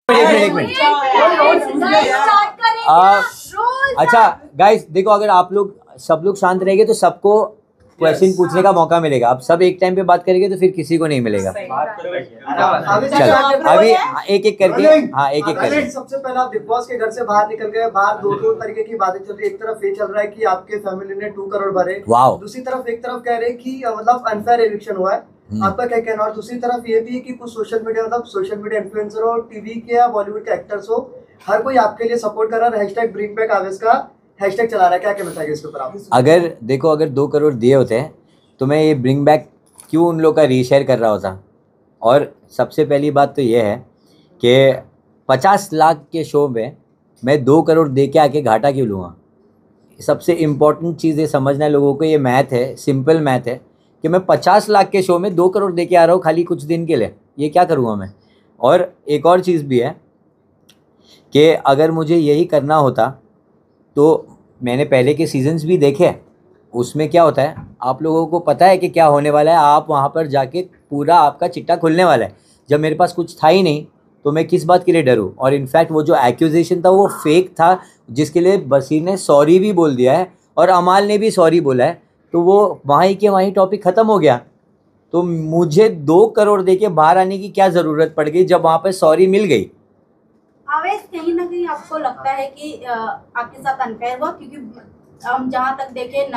एक मिनट। अच्छा गाइस देखो, अगर आप लोग सब लोग शांत रहेंगे तो सबको क्वेश्चन पूछने का मौका मिलेगा। अब सब एक टाइम पे बात करेंगे तो फिर किसी को नहीं मिलेगा। चलो अभी एक एक करके, हाँ एक एक करके। सबसे पहले आप बिग बॉस के घर से बाहर निकल गए। बाहर दो तरीके की बातें चल रही है। एक तरफ ये चल रहा है कि आपके फैमिली ने 2 करोड़ भरे, दूसरी तरफ एक तरफ कह रहे हैं कि मतलब अनफेयर एविक्शन हुआ है। आपका क्या कहना है? और दूसरी तरफ ये भी है कि कुछ सोशल मीडिया इन्फ्लुएंसर हो, टीवी के या बॉलीवुड के एक्टर्स हो, हर कोई आपके लिए सपोर्ट कर रहा है। #ब्रिंग बैक आवेश का हैशटैग चला रहा है। क्या कहना चाहिए इसके ऊपर आप? अगर देखो, अगर 2 करोड़ दिए होते हैं तो मैं ये ब्रिंग बैक क्यों उन लोग का रीशेयर कर रहा होता। और सबसे पहली बात तो ये है कि 50 लाख के शो में मैं 2 करोड़ दे के आके घाटा क्यों लूँगा। सबसे इम्पॉर्टेंट चीज़ ये समझना है लोगों को, ये मैथ है, सिंपल मैथ है कि मैं 50 लाख के शो में 2 करोड़ दे के आ रहा हूँ खाली कुछ दिन के लिए, ये क्या करूँगा मैं। और एक और चीज़ भी है कि अगर मुझे यही करना होता तो मैंने पहले के सीजन्स भी देखे, उसमें क्या होता है आप लोगों को पता है कि क्या होने वाला है। आप वहाँ पर जाके पूरा आपका चिट्टा खुलने वाला है। जब मेरे पास कुछ था ही नहीं तो मैं किस बात के लिए डरूं। और इनफैक्ट वो जो एक्यूजेशन था वो फेक था, जिसके लिए बसीर ने सॉरी भी बोल दिया है और अमाल ने भी सॉरी बोला है, तो वो वहीं के वहीं टॉपिक ख़त्म हो गया। तो मुझे 2 करोड़ दे के बाहर आने की क्या ज़रूरत पड़ गई जब वहाँ पर सॉरी मिल गई। आवेश, कहीं ना कहीं आपको लगता है कि आपके साथ अनफेयर हुआ? क्योंकि हम जहाँ तक देखे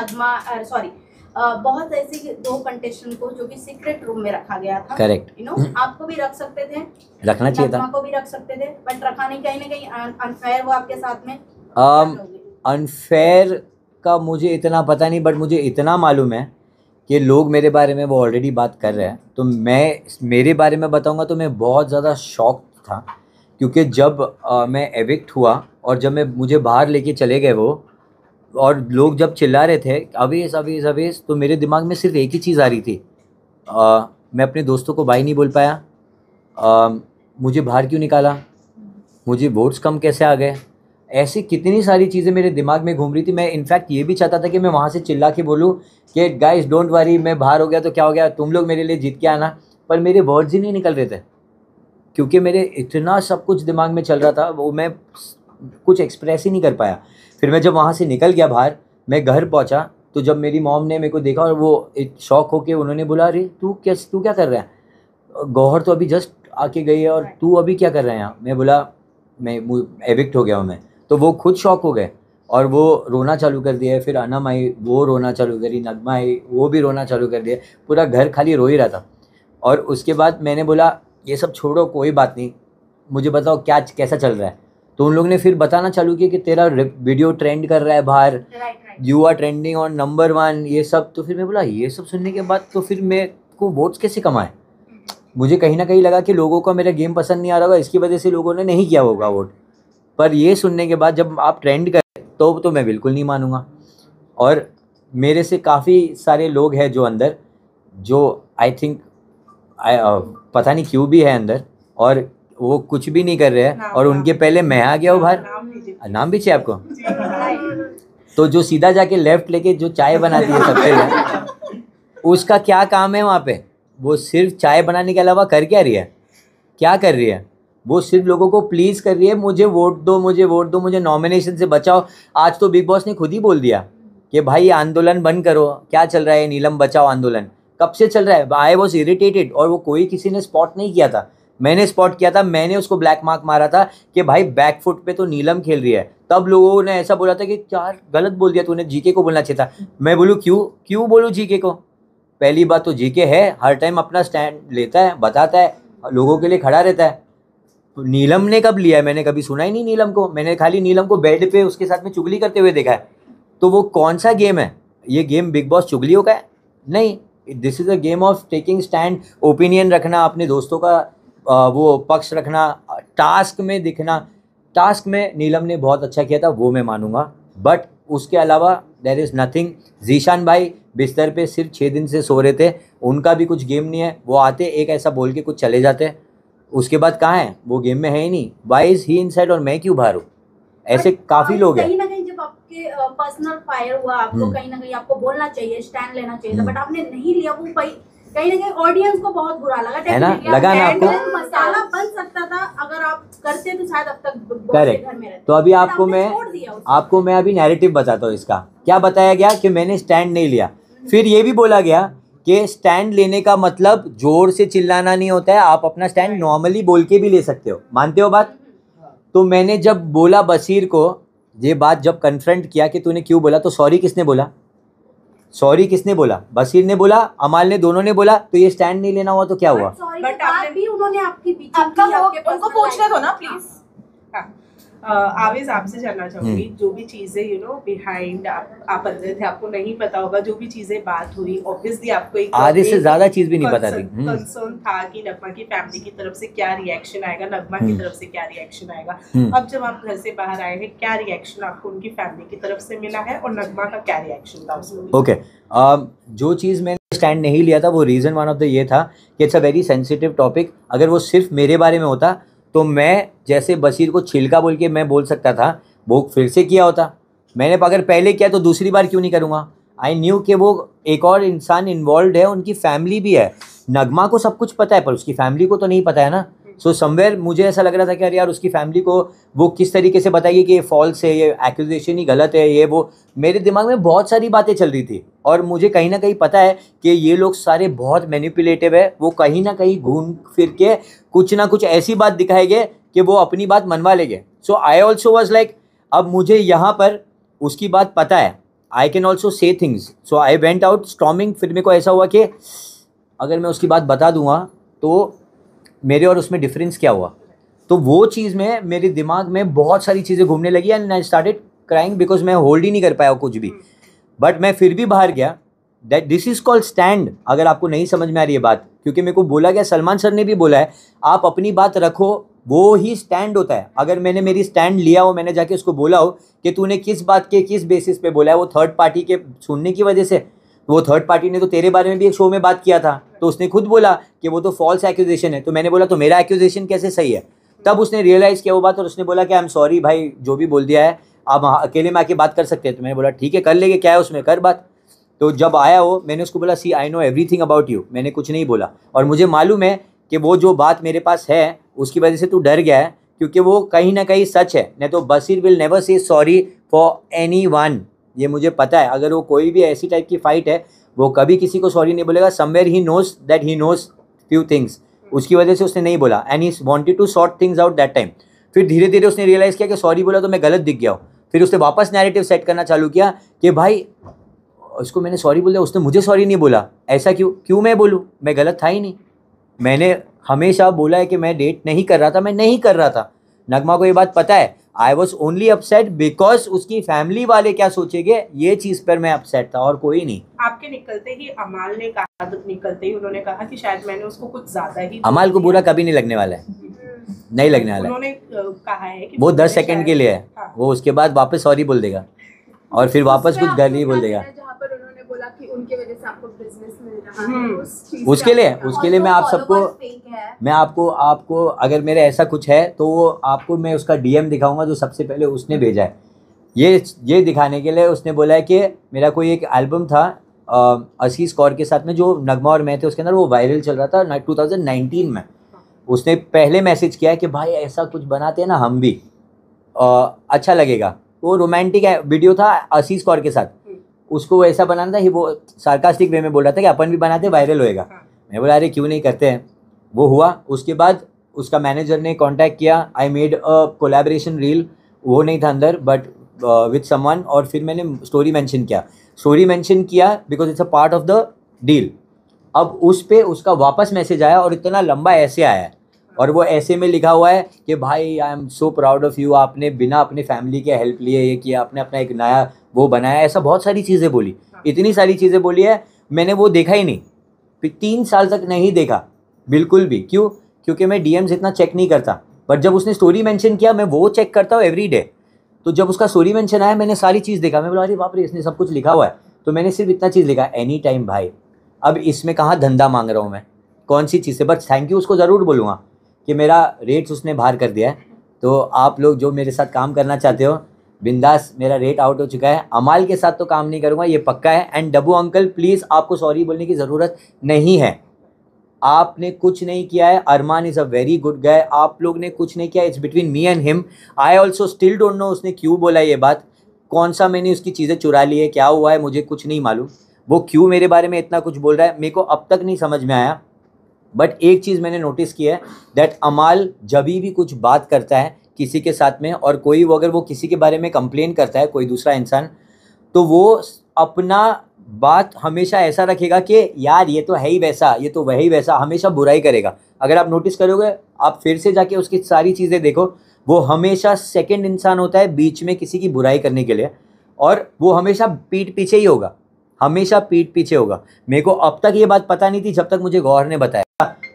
बहुत ऐसी 2 कंटेस्टेंट को जो कि सीक्रेट रूम में रखा गया था। करेक्ट। आपको भी रख सकते थे, रखना चाहिए था, को भी रख सकते थे, बट रखा नहीं। कहीं ना कहीं अनफेयर हुआ आपके साथ में। अनफेयर का मुझे इतना पता नहीं, बट मुझे इतना मालूम है कि लोग मेरे बारे में वो ऑलरेडी बात कर रहे हैं। तो मैं मेरे बारे में बताऊंगा तो मैं बहुत ज़्यादा शॉक था, क्योंकि जब मैं एविक्ट हुआ और जब मुझे बाहर लेके चले गए वो, और लोग जब चिल्ला रहे थे अवेश अवेश अवेश, तो मेरे दिमाग में सिर्फ एक ही चीज़ आ रही थी, मैं अपने दोस्तों को बाय नहीं बोल पाया, मुझे बाहर क्यों निकाला, मुझे वोट्स कम कैसे आ गए। ऐसी कितनी सारी चीज़ें मेरे दिमाग में घूम रही थी। मैं इनफैक्ट ये भी चाहता था कि मैं वहाँ से चिल्ला के बोलूँ कि गाइस डोंट वरी, मैं बाहर हो गया तो क्या हो गया, तुम लोग मेरे लिए जीत के आना, पर मेरे वर्ड्स ही नहीं निकल रहे थे, क्योंकि मेरे इतना सब कुछ दिमाग में चल रहा था, वो मैं कुछ एक्सप्रेस ही नहीं कर पाया। फिर मैं जब वहाँ से निकल गया बाहर, मैं घर पहुँचा तो जब मेरी मॉम ने मेरे को देखा और वो एक शॉक होके उन्होंने बोला, अरे तू क्या कर रहा है, गौहर तो अभी जस्ट आके गई है और तू अभी क्या कर रहा है यहाँ। मैं बोला मैं एविक्ट हो गया हूँ मैं। तो वो खुद शॉक हो गए और वो रोना चालू कर दिया। फिर अनम आई, वो रोना चालू करी, नगमा आई, वो भी रोना चालू कर दिया। पूरा घर खाली रो ही रहा था। और उसके बाद मैंने बोला ये सब छोड़ो, कोई बात नहीं, मुझे बताओ क्या कैसा चल रहा है। तो उन लोगों ने फिर बताना चालू किया कि तेरा वीडियो ट्रेंड कर रहा है बाहर, you are trending on number 1, ये सब। तो फिर मैं बोला ये सब सुनने के बाद तो फिर मैं को वोट्स कैसे कमाए। मुझे कहीं ना कहीं लगा कि लोगों को मेरा गेम पसंद नहीं आ रहा होगा, इसकी वजह से लोगों ने नहीं किया होगा वोट। पर ये सुनने के बाद जब आप ट्रेंड करें तो मैं बिल्कुल नहीं मानूंगा। और मेरे से काफ़ी सारे लोग हैं जो अंदर, जो आई थिंक पता नहीं क्यों भी है अंदर, और वो कुछ भी नहीं कर रहे हैं, और उनके पहले मैं आ गया हूँ बाहर। नाम भी चाहिए आपको? तो जो सीधा जाके लेफ्ट लेके जो चाय बनाती है सबसे पहले, उसका क्या काम है वहाँ पे? वो सिर्फ चाय बनाने के अलावा कर क्या रही है? क्या कर रही है? वो सिर्फ लोगों को प्लीज़ कर रही है, मुझे वोट दो, मुझे वोट दो, मुझे नॉमिनेशन से बचाओ। आज तो बिग बॉस ने खुद ही बोल दिया कि भाई आंदोलन बंद करो। क्या चल रहा है नीलम बचाओ आंदोलन, कब से चल रहा है? I was irritated. और वो कोई किसी ने स्पॉट नहीं किया था, मैंने स्पॉट किया था। मैंने उसको ब्लैक मार्क मारा था कि भाई बैक फुट पे तो नीलम खेल रही है। तब लोगों ने ऐसा बोला था कि यार गलत बोल दिया तूने, जीके को बोलना चाहिए था। मैं बोलूँ क्यों बोलूँ जीके को? पहली बात तो जीके है हर टाइम अपना स्टैंड लेता है, बताता है, लोगों के लिए खड़ा रहता है। नीलम ने कब लिया है? मैंने कभी सुना ही नहीं नीलम को। मैंने खाली नीलम को बेड पे उसके साथ में चुगली करते हुए देखा है। तो वो कौन सा गेम है? ये गेम बिग बॉस चुगलियों का है? नहीं, this is a game of taking stand, opinion रखना, अपने दोस्तों का वो पक्ष रखना, टास्क में दिखना। टास्क में नीलम ने बहुत अच्छा किया था, वो मैं मानूंगा, बट उसके अलावा देयर इज़ नथिंग। जीशान भाई बिस्तर पे सिर्फ 6 दिन से सो रहे थे, उनका भी कुछ गेम नहीं है। वो आते एक ऐसा बोल के कुछ चले जाते, उसके बाद कहाँ है? वो गेम में है ही नहीं। वाई इज ही इनसाइड और मैं क्यों बाहर हूँ? ऐसे काफ़ी लोग हैं। कहीं ना कहीं जब आपके पर्सनल फायर हुआ, आपको कहीं ना कहीं आपको बोलना चाहिए, स्टैंड लेना चाहिए था, बट आपने नहीं लिया। वो भाई कहीं ना कहीं ऑडियंस को बहुत बुरा लगा, है ना, लगा ना आपको? मसाला बन सकता था अगर आप करते तो शायद अब तक करेक्ट। घर में रहते। तो अभी आपको मैं अभी नैरेटिव बताता हूँ इसका। क्या बताया गया कि मैंने स्टैंड नहीं लिया, फिर ये भी बोला गया कि स्टैंड लेने का मतलब जोर से चिल्लाना नहीं होता है, आप अपना स्टैंड नॉर्मली बोल के भी ले सकते हो। मानते हो बात? तो मैंने जब बोला बशीर को ये बात, जब कन्फ्रंट किया कि तूने क्यों बोला, तो सॉरी किसने बोला? सॉरी किसने बोला? बशीर ने बोला, अमाल ने, दोनों ने बोला। तो ये स्टैंड नहीं लेना हुआ तो क्या हुआ? बट आपने भी उन्होंने आपकी उनको पूछना था ना प्लीज। आवेज आपसे जानना चाहूंगी, जो भी चीजें बिहाइंड आप अंदर थे, आपको नहीं पता होगा, जो भी चीजें बात हुई, ऑब्वियसली आपको एक आधे से ज्यादा चीज भी नहीं पता थी। कंसर्न था कि नगमा की फैमिली की तरफ से क्या रिएक्शन आएगा, नगमा की तरफ से क्या रिएक्शन आएगा। अब जब आप घर से बाहर आए हैं, क्या रिएक्शन आपको उनकी फैमिली की तरफ से मिला है और नगमा का क्या रिएक्शन था उसमें? ओके, जो चीज़ मैंने स्टैंड नहीं लिया था वो रीज़न वन ऑफ द ये था कि it's a very sensitive topic. अगर वो सिर्फ मेरे बारे में होता तो मैं जैसे बशीर को छिलका बोल के मैं बोल सकता था, वो फिर से किया होता। मैंने अगर पहले किया तो दूसरी बार क्यों नहीं करूँगा? आई न्यू कि वो एक और इंसान इन्वॉल्व है, उनकी फैमिली भी है। नगमा को सब कुछ पता है पर उसकी फैमिली को तो नहीं पता है ना। सो समवेयर मुझे ऐसा लग रहा था कि अरे यार उसकी फैमिली को वो किस तरीके से बताइए कि ये फॉल्स है, ये एक्यूजेशन ही गलत है, ये वो। मेरे दिमाग में बहुत सारी बातें चल रही थी और मुझे कहीं ना कहीं पता है कि ये लोग सारे बहुत मैनिपुलेटिव है। वो कहीं ना कहीं घूम फिर के कुछ ना कुछ ऐसी बात दिखाएंगे कि वो अपनी बात मनवा लेंगे। सो आई ऑल्सो वॉज लाइक, अब मुझे यहाँ पर उसकी बात पता है, I can also say things. So I went out storming. फिर मेरे को ऐसा हुआ कि अगर मैं उसकी बात बता दूंगा तो मेरे और उसमें डिफरेंस क्या हुआ। तो वो चीज़ में मेरे दिमाग में बहुत सारी चीज़ें घूमने लगी and I started crying because मैं होल्ड ही नहीं कर पाया कुछ भी। बट मैं फिर भी बाहर गया। That this is called stand. अगर आपको नहीं समझ में आ रही है बात, क्योंकि मेरे को बोला गया, सलमान सर ने भी बोला है, आप अपनी बात रखो, वो ही स्टैंड होता है। अगर मैंने मेरी स्टैंड लिया हो, मैंने जाके उसको बोला हो कि तूने किस बात के किस बेसिस पे बोला है, वो थर्ड पार्टी के सुनने की वजह से, वो थर्ड पार्टी ने तो तेरे बारे में भी एक शो में बात किया था, तो उसने खुद बोला कि वो तो फॉल्स एक्यूजेशन है। तो मैंने बोला तो मेरा एक्यूजेशन कैसे सही है? तब उसने रियलाइज़ किया वो बात और उसने बोला कि आई एम सॉरी भाई, जो भी बोल दिया है आप अकेले में आके बात कर सकते हैं। तो मैंने बोला ठीक है कर लेंगे, क्या है उसमें, कर बात। तो जब आया वो, मैंने उसको बोला see I know everything about you, मैंने कुछ नहीं बोला और मुझे मालूम है कि वो जो बात मेरे पास है उसकी वजह से तू डर गया है, क्योंकि वो कहीं ना कहीं सच है। नहीं तो Bashir will never say sorry for anyone, ये मुझे पता है। अगर वो कोई भी ऐसी टाइप की फाइट है, वो कभी किसी को सॉरी नहीं बोलेगा। Somewhere he knows that he knows few things, उसकी वजह से उसने नहीं बोला and he wanted to sort things out that time. फिर धीरे धीरे उसने रियलाइज़ किया कि सॉरी बोला तो मैं गलत दिख गया हूँ। फिर उसने वापस नैरेटिव सेट करना चालू किया कि भाई उसको मैंने सॉरी बोल दिया, उसने मुझे सॉरी नहीं बोला, ऐसा क्यों मैं बोलूँ, मैं गलत था ही नहीं। मैंने हमेशा बोला है कि मैं डेट नहीं कर रहा था, मैं नहीं कर रहा था। नगमा को ये बात पता है। I was only upset because उसकी फैमिली वाले क्या सोचेंगे, ये चीज़ पर मैं अपसेट था और कोई नहीं। आपके निकलते ही अमाल ने कहा, निकलते ही उन्होंने कहा कि शायद मैंने उसको कुछ ज्यादा ही। अमाल को बुरा कभी नहीं लगने वाला है, नहीं लगने वाला है। उन्होंने कहा है कि वो 10 सेकंड के लिए है। हाँ। वो उसके बाद वापस सॉरी बोल देगा और फिर वापस कुछ गाली बोल देगा। बोला कि उनके वजह से आपको बिजनेस मिल रहा है, उसके लिए मैं आपको अगर मेरे ऐसा कुछ है तो वो आपको मैं उसका डीएम दिखाऊंगा जो सबसे पहले उसने भेजा है। ये दिखाने के लिए उसने बोला है कि मेरा कोई एक एल्बम था असीस कौर के साथ में, जो नगमा और मैं थे, उसके अंदर वो वायरल चल रहा था 2019 में। उसने पहले मैसेज किया है कि भाई ऐसा कुछ बनाते हैं ना हम भी, अच्छा लगेगा। वो रोमांटिक वीडियो था असीस कौर के साथ, उसको ऐसा बनाना था, वो सार्कास्टिक वे में बोल रहा था कि अपन भी बनाते वायरल होएगा। मैं बोला अरे क्यों नहीं करते हैं। वो हुआ। उसके बाद उसका मैनेजर ने कांटेक्ट किया, I made a collaboration reel, वो नहीं था अंदर बट विथ समवन, और फिर मैंने स्टोरी मेंशन किया because it's a part of the deal. अब उस पे उसका वापस मैसेज आया और इतना लंबा ऐसे आया है और वो ऐसे में लिखा हुआ है कि भाई I am so proud of you, आपने बिना अपने फैमिली के हेल्प लिए ये किया, आपने अपना एक नया वो बनाया, ऐसा बहुत सारी चीज़ें बोली, इतनी सारी चीज़ें बोली है। मैंने वो देखा ही नहीं, फिर 3 साल तक नहीं देखा बिल्कुल भी। क्यों? क्योंकि मैं डीएम्स इतना चेक नहीं करता, बट जब उसने स्टोरी मेंशन किया मैं वो चेक करता हूँ एवरी डे। तो जब उसका स्टोरी मेंशन आया मैंने सारी चीज़ देखा, मैं बोला अरे बाप रे इसने सब कुछ लिखा हुआ है। तो मैंने सिर्फ इतना चीज़ लिखा, एनी टाइम भाई, अब इसमें कहाँ धंधा मांग रहा हूँ मैं, कौन सी चीज़ से। बट थैंक यू उसको ज़रूर बोलूँगा कि मेरा रेट्स उसने बाहर कर दिया है। तो आप लोग जो मेरे साथ काम करना चाहते हो, बिंदास, मेरा रेट आउट हो चुका है। अमाल के साथ तो काम नहीं करूँगा, ये पक्का है। एंड डब्बू अंकल प्लीज़ आपको सॉरी बोलने की ज़रूरत नहीं है, आपने कुछ नहीं किया है। Armaan is a very good guy, आप लोग ने कुछ नहीं किया, it's between me and him. I also still don't know उसने क्यों बोला ये बात, कौन सा मैंने उसकी चीज़ें चुरा ली है, क्या हुआ है मुझे कुछ नहीं मालूम, वो क्यों मेरे बारे में इतना कुछ बोल रहा है मेरे को अब तक नहीं समझ में आया। बट एक चीज़ मैंने नोटिस की है दैट अमाल जब भी कुछ बात करता है किसी के साथ में, और कोई वो अगर वो किसी के बारे में कंप्लेन करता है कोई दूसरा इंसान, तो वो अपना बात हमेशा ऐसा रखेगा कि यार ये तो है ही वैसा, ये तो वही वैसा, हमेशा बुराई करेगा। अगर आप नोटिस करोगे, आप फिर से जाके उसकी सारी चीज़ें देखो, वो हमेशा सेकंड इंसान होता है बीच में किसी की बुराई करने के लिए, और वो हमेशा पीठ पीछे ही होगा, हमेशा पीठ पीछे होगा। मेरे को अब तक ये बात पता नहीं थी जब तक मुझे गौहर ने बताया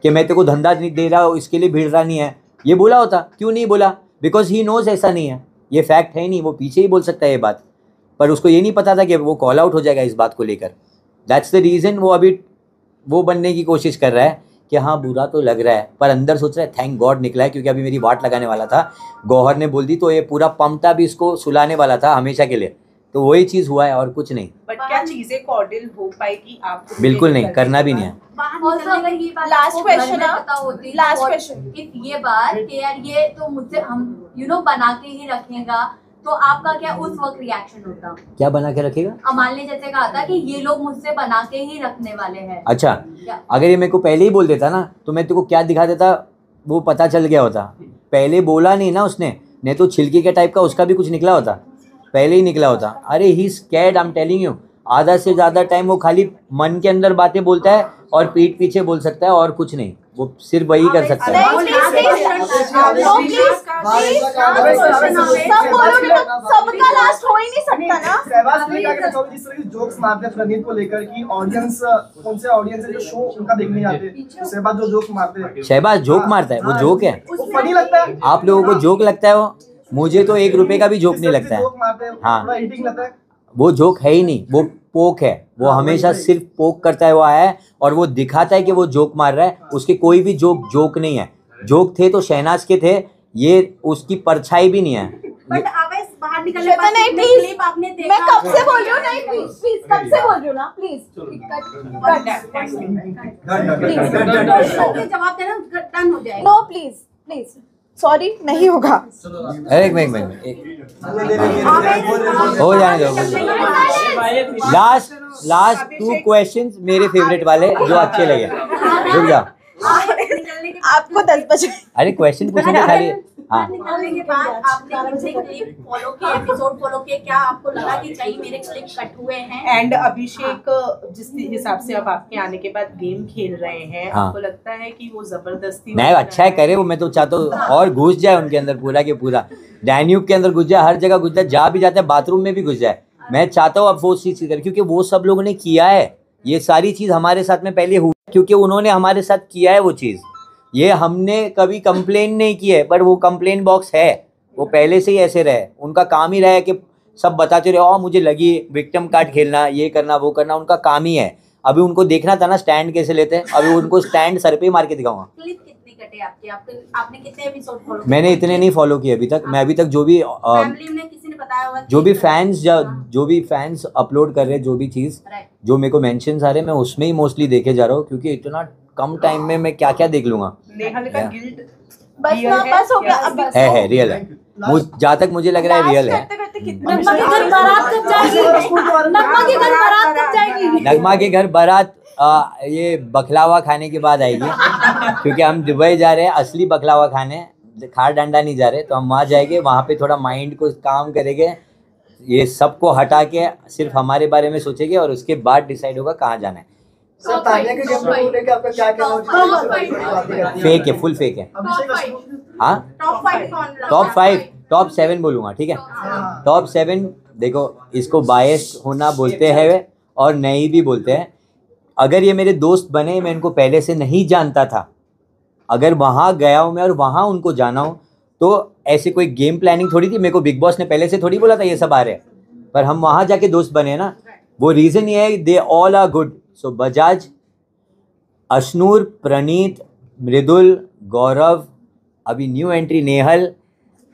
कि मैं तेरे को धंधा नहीं दे रहा हूँ, इसके लिए भिड़ रहा नहीं है। ये बोला होता, क्यों नहीं बोला? बिकॉज ही नोज ऐसा नहीं है, ये फैक्ट है नहीं, वो पीछे ही बोल सकता है ये बात, पर उसको ये नहीं पता था कि वो कॉल आउट हो जाएगा इस बात को लेकर। दैट्स द रीज़न वो अभी वो बनने की कोशिश कर रहा है कि हाँ बुरा तो लग रहा है, पर अंदर सोच रहा है थैंक गॉड निकला है, क्योंकि अभी मेरी वाट लगाने वाला था, गौहर ने बोल दी तो ये पूरा पमटा भी इसको सुलाने वाला था हमेशा के लिए। तो वही चीज़ हुआ है और कुछ नहीं। बट क्या चीजें कॉर्डियल हो पाएगी आपको? बिल्कुल नहीं, करना भी नहीं है। लास्ट क्वेश्चन, इफ ये बात कि यार ये तो मुझसे हम बना के ही रखेगा, तो आपका क्या उस वक्त रिएक्शन होता? क्या बना के रखेगा? अमाल ने जैसे कहा था कि ये लोग मुझसे बना के ही रखने वाले हैं। अच्छा, अगर ये मेरे को पहले ही बोल देता ना तो मैं तेरे को क्या दिखा देता वो पता चल गया होता। पहले बोला नहीं ना उसने, नहीं तो छिलके के टाइप का उसका भी कुछ निकला होता, पहले ही निकला होता। अरे he scared, I am telling you. आधा से ज़्यादा टाइम वो खाली मन के अंदर बातें बोलता है और पीठ पीछे बोल सकता है और कुछ नहीं, वो सिर्फ वही कर सकता है। सबका लास्ट हो ही नहीं सकता ना। सहवाज ने कहा कि जिस तरह की जोक्स मारते हैं प्रणीत को लेकर कि ऑडियंस कौन से ऑडियंस है जो शो उनका देखने आते हैं, सहवाज जो जोक मारते हैं, शहबाज जोक मारता है, वो जोक है, वो फनी लगता है। आप लोगों को जोक लगता है वो, मुझे तो 1 रुपए का भी जोक नहीं लगता है। हाँ, वो जोक है ही नहीं, वो पोक है, वो हमेशा सिर्फ पोक करता है। वो आया है और वो दिखाता है कि वो जोक मार रहा है, उसके कोई भी जोक नहीं है। जोक थे तो शहनाज के थे, ये उसकी परछाई भी नहीं है। बट आवेश बाहर निकलने के बाद क्लिप आपने देखा, मैं कब से बोल रही हूँ, नहीं प्लीज कब से बोल रही हूँ ना, प्लीज जवाब देना डन हो जाएगा। नो प्लीज प्लीज, सॉरी नहीं होगा। एक हो जाने दो। लास्ट 2 क्वेश्चंस मेरे फेवरेट वाले जो अच्छे लगे, रुक जाओ। आपको 10 बजे अरे क्वेश्चन पूछेंगे खाली। हाँ, निकलने के बाद आपने मुझे क्लिप फॉलो किया, एपिसोड फॉलो किया, क्या आपको लगा कि कहीं मेरे क्लिप कट हुए हैं? एंड अभिषेक जिस हिसाब से अब आपके आने के बाद गेम खेल रहे हैं, हाँ, आपको लगता है कि वो जबरदस्ती नहीं अच्छा है करे वो, मैं तो चाहता हूँ और घुस जाए उनके अंदर पूरा के पूरा, डैन्यूब के अंदर घुस जाए, हर जगह घुस जाए, जहाँ भी जाता है बाथरूम में भी घुस जाए। मैं चाहता हूँ अब वो चीज़ करे, क्योंकि वो सब लोगों ने किया है ये सारी चीज़ हमारे साथ में पहले हुई, क्योंकि उन्होंने हमारे साथ किया है वो चीज़। ये हमने कभी कंप्लेन नहीं की है, पर वो कंप्लेन बॉक्स है, वो पहले से ही ऐसे रहे, उनका काम ही रहा है कि सब बताते रहे, ओ मुझे लगी विक्टिम कार्ड खेलना, ये करना वो करना, उनका काम ही है। अभी उनको देखना था ना स्टैंड कैसे लेते हैं, अभी उनको स्टैंड सर पे ही मार के दिखाऊंगा। क्लिप कितनी कटे आपके? आपने कितने एपिसोड फॉलो? मैंने इतने नहीं फॉलो किए अभी तक। मैं अभी तक जो भी फैमिली में किसी ने बताया होगा, जो भी फैंस अपलोड कर रहे हैं, जो भी चीज़ जो मेरे को मेंशंस आ रहे हैं, मैं उसमें ही मोस्टली देखे जा रहा हूँ, क्योंकि इतना कम टाइम में मैं क्या क्या देख लूंगा। नेहल का गिल्ट बस हो गया अभी। है रियल है, जहाँ तक मुझे लग रहा है रियल है। नगमा के घर बारात कब जाएगी? नगमा के घर बारात कब जाएगी? नगमा के घर बारात ये बखलावा खाने के बाद आएगी, क्योंकि हम दुबई जा रहे हैं असली बखलावा खाने, खार डंडा नहीं जा रहे, तो हम वहाँ जाएंगे, वहाँ पे थोड़ा माइंड को काम करेंगे, ये सबको हटा के सिर्फ हमारे बारे में सोचेंगे और उसके बाद डिसाइड होगा कहाँ जाना है। फेक है, फुल फेक है। हाँ, टॉप 5 टॉप 7 बोलूँगा, ठीक है। टॉप 7 देखो, इसको बायस होना बोलते हैं और नहीं भी बोलते हैं। अगर ये मेरे दोस्त बने, मैं इनको पहले से नहीं जानता था, अगर वहाँ गया हूँ मैं और वहाँ उनको जाना हो, तो ऐसे कोई गेम प्लानिंग थोड़ी थी। मेरे को बिग बॉस ने पहले से थोड़ी बोला था ये सब आ रहे हैं, पर हम वहाँ जाके दोस्त बने ना, वो रीज़न ये है, दे ऑल आर गुड। सो बजाज, अशनूर, प्रणीत, मृदुल, गौरव, अभी न्यू एंट्री नेहल,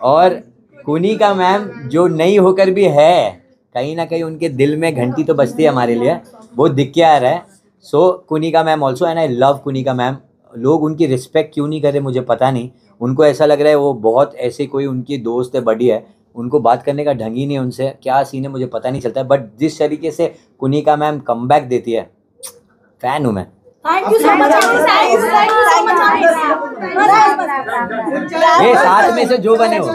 और कुनिका मैम जो नहीं होकर भी है, कहीं ना कहीं उनके दिल में घंटी तो बजती है हमारे लिए, वो दिख के आ रहा है। So Kunika ma'am also, and I love Kunika ma'am. लोग उनकी रिस्पेक्ट क्यों नहीं कर रहे मुझे पता नहीं, उनको ऐसा लग रहा है वो बहुत ऐसे कोई उनकी दोस्त है, बड़ी है, उनको बात करने का ढंग ही नहीं है, उनसे क्या सीन है मुझे पता नहीं चलता है। बट जिस तरीके से कुनिका मैम कमबैक देती है, फैन हूँ मैं। Thank you so much. ये साथ में से जो बने हो